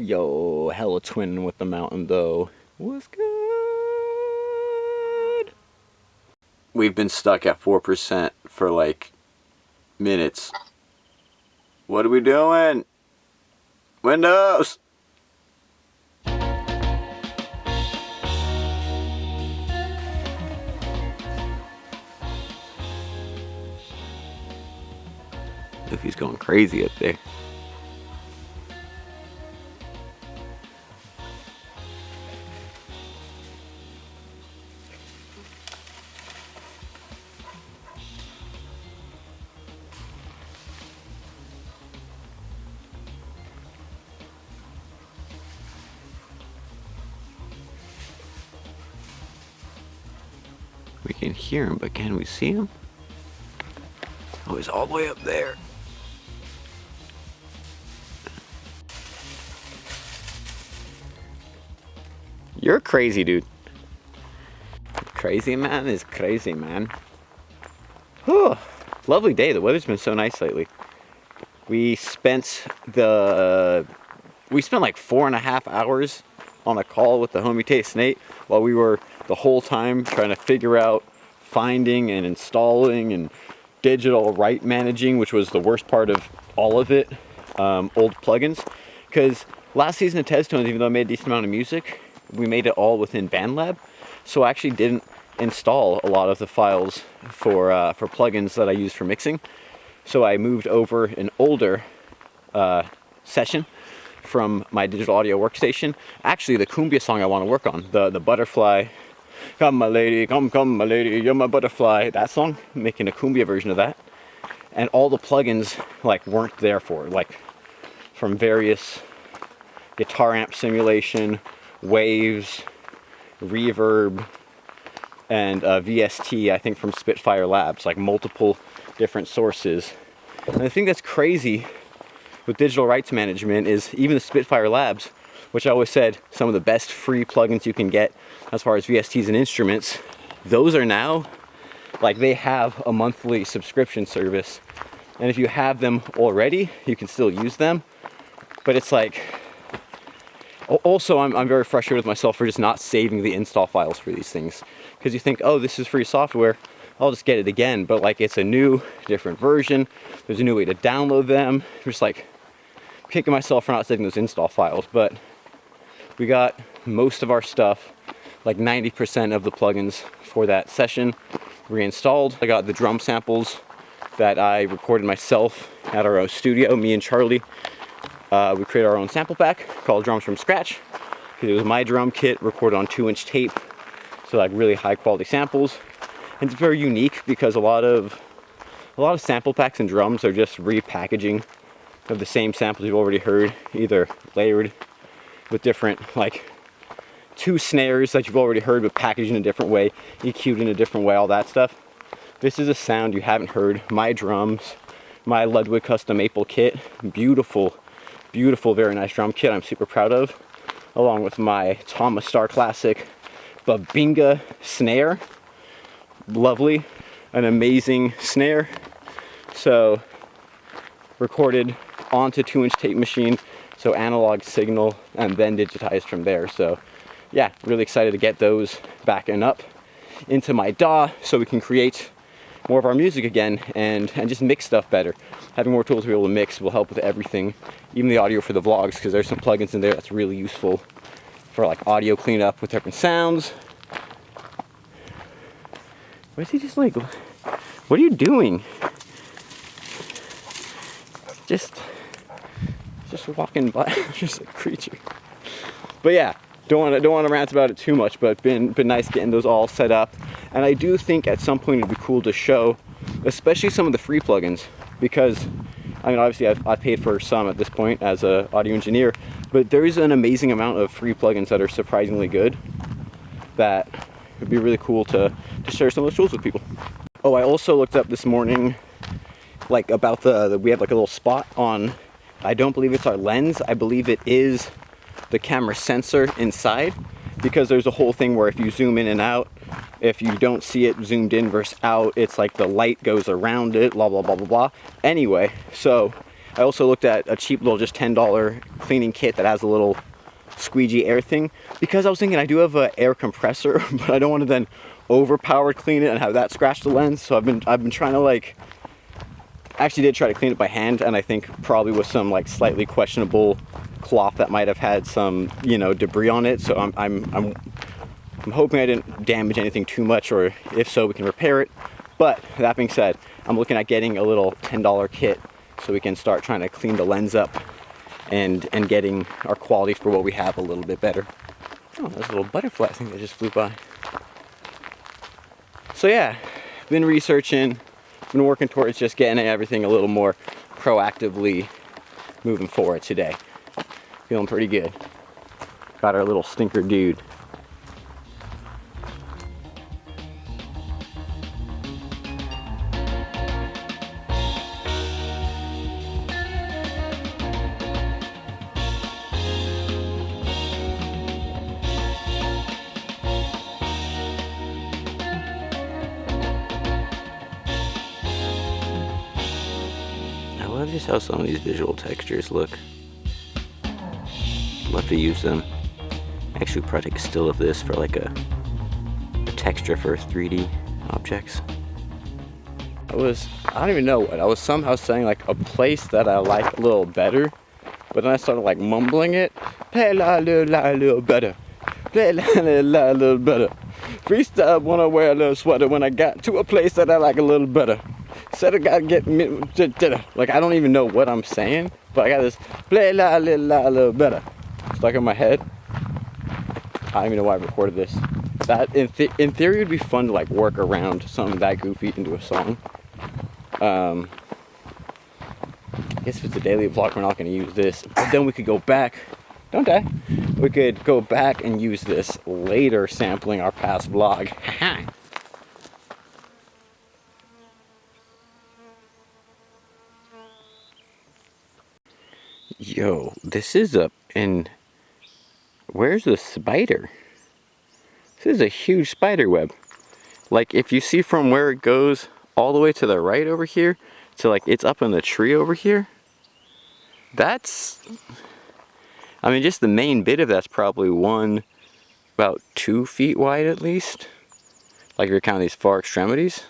Yo, hella twinning with the mountain though. What's good? We've been stuck at 4% for like minutes. What are we doing? Windows! Luffy's going crazy up there. We can hear him, but can we see him? Oh, he's all the way up there. You're crazy, dude. Crazy man is crazy, man. Whew. Lovely day. The weather's been so nice lately. We spent like 4.5 hours on a call with the homie Taste Nate while we were the whole time trying to figure out finding and installing and digital right managing, which was the worst part of all of it, old plugins. Because last season of Tez Tones, even though I made a decent amount of music, we made it all within BandLab, so I actually didn't install a lot of the files for plugins that I use for mixing. So I moved over an older session from my digital audio workstation. Actually, the cumbia song I want to work on, the butterfly, come my lady, come my lady, you're my butterfly, that song, making a cumbia version of that. And all the plugins like weren't there for it, like from various guitar amp simulation, waves, reverb, and VST, I think from Spitfire Labs, like multiple different sources. And the thing that's crazy with digital rights management is even the Spitfire Labs, which I always said some of the best free plugins you can get as far as VSTs and instruments, those are now, like, they have a monthly subscription service. And if you have them already, you can still use them. But it's like, also I'm very frustrated with myself for just not saving the install files for these things. Because you think, oh, this is free software, I'll just get it again. But like, it's a new, different version. There's a new way to download them. Just like kicking myself for not saving those install files. But we got most of our stuff, like 90% of the plugins for that session reinstalled. I got the drum samples that I recorded myself at our own studio, me and Charlie. We created our own sample pack called Drums from Scratch. It was my drum kit recorded on 2-inch tape, so like really high quality samples. And it's very unique because a lot of sample packs and drums are just repackaging of the same samples you've already heard, either layered with different, like 2 snares that you've already heard but packaged in a different way, EQ'd in a different way, all that stuff. This is a sound you haven't heard. My drums, my Ludwig custom maple kit, beautiful, very nice drum kit I'm super proud of, along with my Thomas Star Classic Babinga snare. Lovely, an amazing snare. So recorded onto 2-inch tape machine, so analog signal and then digitized from there. So yeah, really excited to get those back and up into my DAW so we can create more of our music again and just mix stuff better. Having more tools to be able to mix will help with everything, even the audio for the vlogs, because there's some plugins in there that's really useful for like audio cleanup with different sounds. Why is he just like, what are you doing? Just walking by, just a creature. But yeah, don't want to rant about it too much, but been nice getting those all set up. And I do think at some point it'd be cool to show, especially some of the free plugins, because I mean, obviously I've paid for some at this point as an audio engineer, but there is an amazing amount of free plugins that are surprisingly good that would be really cool to share some of those tools with people. Oh, I also looked up this morning, like about we have like a little spot on, I don't believe it's our lens, I believe it is the camera sensor inside, because there's a whole thing where if you zoom in and out, if you don't see it zoomed in versus out, it's like the light goes around it, blah, blah, blah, blah, blah. Anyway, so I also looked at a cheap little just $10 cleaning kit that has a little squeegee air thing, because I was thinking I do have an air compressor, but I don't want to then overpower clean it and have that scratch the lens. So I've been trying to like, actually did try to clean it by hand, and I think probably with some like slightly questionable cloth that might have had some, you know, debris on it. So I'm hoping I didn't damage anything too much, or if so, we can repair it. But that being said, I'm looking at getting a little $10 kit so we can start trying to clean the lens up and getting our quality for what we have a little bit better. Oh, there's a little butterfly thing that just flew by. So yeah, been researching, been working towards just getting everything a little more proactively moving forward today. Feeling pretty good. Got our little stinker dude. I love just how some of these visual textures look. Love to use them. Actually, probably take a still of this for like a texture for 3D objects. I don't even know what, I was somehow saying like a place that I like a little better, but then I started like mumbling it. Play la little better. Play la little better. Freestyle wanna wear a little sweater when I got to a place that I like a little better. Said I gotta get me, like I don't even know what I'm saying, but I got this play la little better stuck in my head. I don't even know why I recorded this. That in theory would be fun to like work around something that goofy into a song. I guess if it's a daily vlog, we're not going to use this. But then we could go back. Don't die. We could go back and use this later, sampling our past vlog. Yo, this is where's the spider? This is a huge spider web. Like if you see from where it goes all the way to the right over here, to like it's up in the tree over here. That's, I mean, just the main bit of that's probably about 2 feet wide at least. Like if you're counting these far extremities.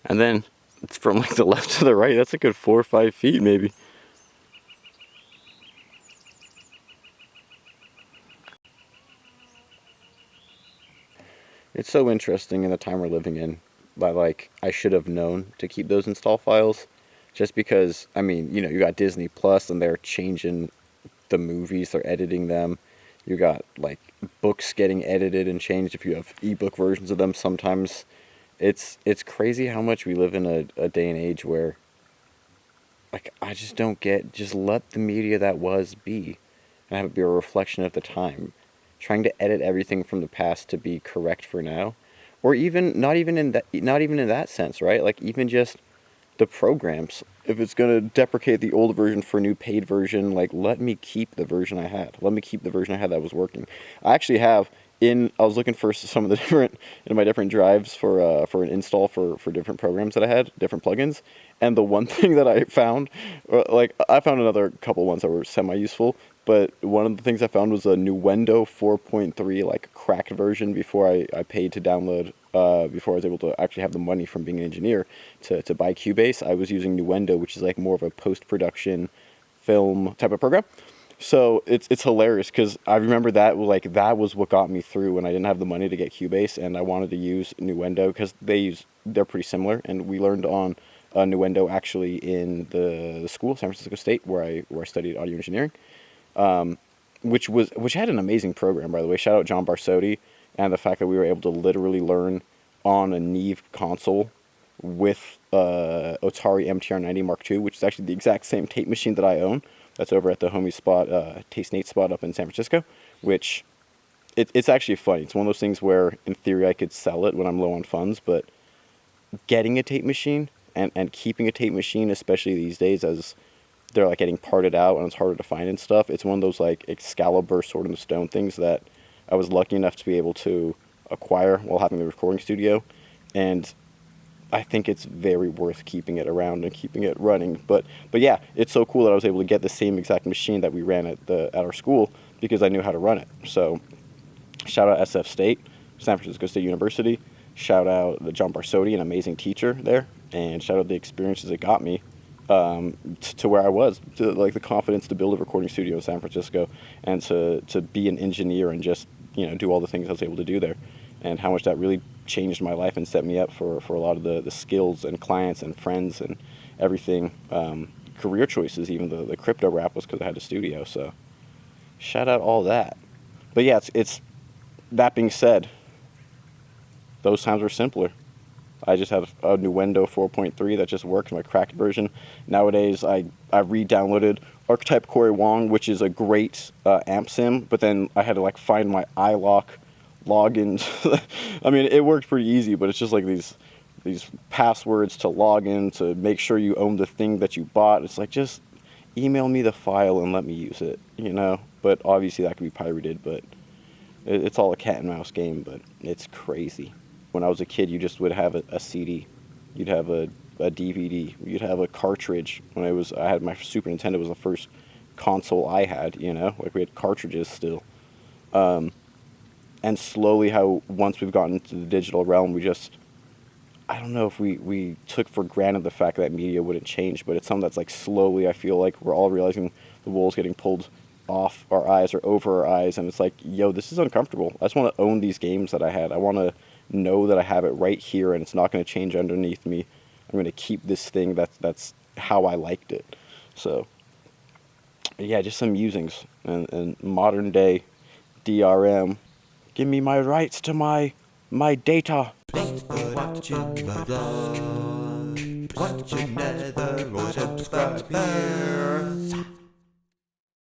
And then it's from like the left to the right, that's a good 4 or 5 feet maybe. It's so interesting in the time we're living in that like I should have known to keep those install files, just because, I mean, you know, you got Disney Plus and they're changing the movies, they're editing them. You got like books getting edited and changed if you have ebook versions of them sometimes. It's crazy how much we live in a day and age where like I just don't get, just let the media that was be and have it be a reflection of the time. Trying to edit everything from the past to be correct for now, or even not even in that sense, right? Like even just the programs, if it's going to deprecate the old version for a new paid version, like let me keep the version I had. Let me keep the version I had that was working. I actually have I was looking for some of the my different drives for an install for different programs that I had, different plugins. And the one thing that I found, like I found another couple ones that were semi-useful, but one of the things I found was a Nuendo 4.3 like cracked version before I paid to download, before I was able to actually have the money from being an engineer to buy Cubase. I was using Nuendo, which is like more of a post-production film type of program. So it's hilarious because I remember that was what got me through when I didn't have the money to get Cubase and I wanted to use Nuendo because they're pretty similar, and we learned on Nuendo actually in the school, San Francisco State, where I studied audio engineering, which had an amazing program, by the way. Shout out John Barsotti, and the fact that we were able to literally learn on a Neve console with Otari MTR90 Mark II, which is actually the exact same tape machine that I own. That's over at the homie spot, Taste Nate spot up in San Francisco, which it's actually funny. It's one of those things where, in theory, I could sell it when I'm low on funds, but getting a tape machine and keeping a tape machine, especially these days as they're like getting parted out and it's harder to find and stuff, it's one of those like Excalibur Sword in the Stone things that I was lucky enough to be able to acquire while having the recording studio. And I think it's very worth keeping it around and keeping it running. But yeah, it's so cool that I was able to get the same exact machine that we ran at our school because I knew how to run it. So shout out SF State, San Francisco State University. Shout out the John Barsotti, an amazing teacher there, and shout out the experiences it got me to where I was, to like the confidence to build a recording studio in San Francisco, and to be an engineer and just do all the things I was able to do there, and how much that really changed my life and set me up for a lot of the skills and clients and friends and everything, career choices. Even the crypto rap was because I had a studio. So shout out all that. But yeah, it's that being said, those times were simpler. I just had a Nuendo 4.3 that just worked, my cracked version. Nowadays, I re-downloaded Archetype Corey Wong, which is a great amp sim, but then I had to like find my iLock logins. I mean, it worked pretty easy, but it's just like these passwords to log in to make sure you own the thing that you bought. It's like, just email me the file and let me use it, But obviously that can be pirated, but it's all a cat and mouse game, but it's crazy. When I was a kid, you just would have a CD, you'd have a DVD, you'd have a cartridge. When I had my Super Nintendo, was the first console I had, like we had cartridges still. And slowly, how once we've gotten into the digital realm, I don't know if we took for granted the fact that media wouldn't change, but it's something that's like slowly, I feel like we're all realizing the wool's getting pulled off our eyes or over our eyes, and it's like, yo, this is uncomfortable. I just want to own these games that I had. I want to know that I have it right here and it's not going to change underneath me. I'm going to keep this thing that's how I liked it. So yeah, just some musings and modern day DRM. Give me my rights to my data. Thanks for watching my vlog. Watch another or subscribe here.